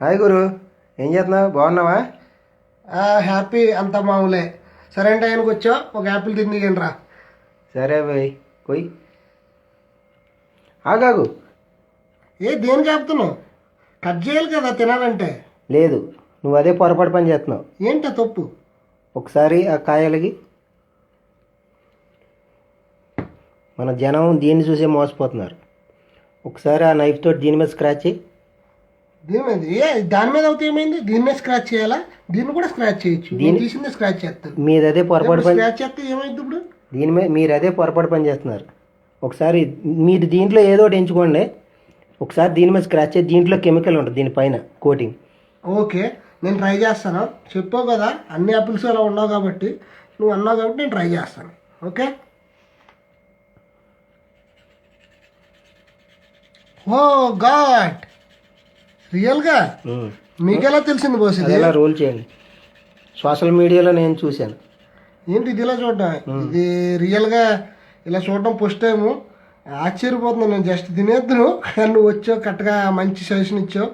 Hi గురు, ఏం చేస్తున్నావు? బాగున్నావా? హ్యాపీ అంత మామూలే. సరే అంటే ఆయనకు వచ్చావు, ఒక యాపిల్ తిందిగండి రా. సరే బాయ్, పోయి ఆగాగు. దేని చెప్తున్నావు? కట్ చేయాలి కదా తినాలంటే. లేదు, నువ్వు అదే పొరపాటు పని చేస్తున్నావు. ఏంటా తప్పు? ఒకసారి ఆ కాయలకి మన జనం దీన్ని చూసే మోసపోతున్నారు. ఒకసారి ఆ నైఫ్ తోటి దీని మీద స్క్రాచ్ చేయి. దీని మీద దాని మీద అవుతే ఏమైంది? దీని మీద స్క్రాచ్ చేయాలా? దీన్ని కూడా స్క్రాచ్ చేయొచ్చు. దీన్ని తీసిందే స్క్రాచ్ చేస్తాను. మీరు అదే పొరపాటు పని స్క్రాచ్ చేస్తే ఏమైంది ఇప్పుడు? దీని మీద మీరు అదే పొరపాటు పని చేస్తున్నారు. ఒకసారి మీరు దీంట్లో ఏదో ఒకటి ఎంచుకోండి. ఒకసారి దీని మీద స్క్రాచ్ చేయి. దీంట్లో కెమికల్ ఉంటుంది, దీనిపైన కోటింగ్. ఓకే, నేను ట్రై చేస్తాను. చెప్పావు కదా అన్ని యాపిల్స్ అలా ఉండవు కాబట్టి, నువ్వు అన్నావు కాబట్టి నేను ట్రై చేస్తాను. ఓకే. ఓ గాడ్, రియల్గా మీకెలా తెలిసింది బాస్? ఇది అలా రోల్ చేయండి. సోషల్ మీడియాలో నేను చూశాను. ఏంటి ఇది ఇలా చూడడం? ఇది రియల్గా ఇలా చూడడం ఫస్ట్ టైము. ఆశ్చర్యపోతున్నాను. నేను జస్ట్ తినేద్దును, కానీ నువ్వు వచ్చావు కరెక్ట్గా మంచి సజెషన్ ఇచ్చావు.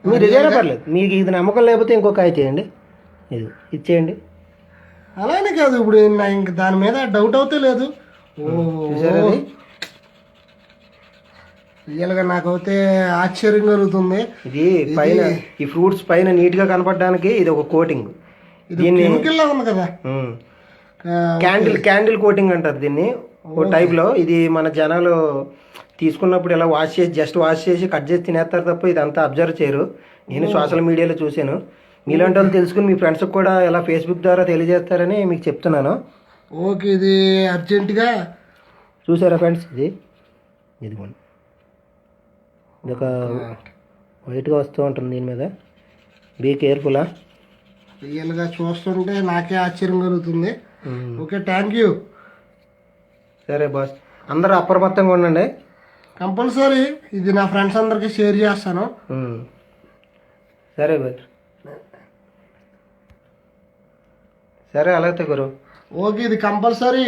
మీరు ఇదేనా పర్లేదు. మీకు ఇది నమ్మకం లేకపోతే ఇంకో కాయ చేయండి. ఇది ఇచ్చేయండి. అలానే కాదు, ఇప్పుడు నా ఇంక దాని మీద డౌట్ అవుతే లేదు. చూసారా అది? రియల్గా నాకైతే ఆశ్చర్యం కలుగుతుంది. ఇది పైన ఈ ఫ్రూట్స్ పైన నీట్ గా కనపడడానికి ఇది ఒక కోటింగ్. ఇది కెమికల్ లా ఉంది కదా. క్యాండిల్ కోటింగ్ అంటారు దీన్ని ఓ టైప్ లో. ఇది మన జనాలు తీసుకున్నప్పుడు ఇలా జస్ట్ వాష్ చేసి కట్ చేసి తినేస్తారు తప్ప ఇదంతా అబ్జర్వ్ చేయరు. నేను సోషల్ మీడియాలో చూశాను. మీలాంటి వాళ్ళు తెలుసుకుని మీ ఫ్రెండ్స్కి కూడా ఇలా ఫేస్బుక్ ద్వారా తెలియజేస్తారని మీకు చెప్తున్నాను. ఓకే, ఇది అర్జెంటుగా చూసారా ఫ్రెండ్స్? ఇదిగోండి, ఇది ఒక వైట్గా వస్తూ ఉంటుంది దీని మీద. బీ కేర్ఫుల్లా. రియల్గా చూస్తుంటే నాకే ఆశ్చర్యం కలుగుతుంది. Okay, thank you. సరే బాస్, అందరూ అప్రమత్తంగా ఉండండి. కంపల్సరీ ఇది నా ఫ్రెండ్స్ అందరికీ షేర్ చేస్తాను. సరే బాయ్. సరే అలాగే గురు. ఓకే, ఇది కంపల్సరీ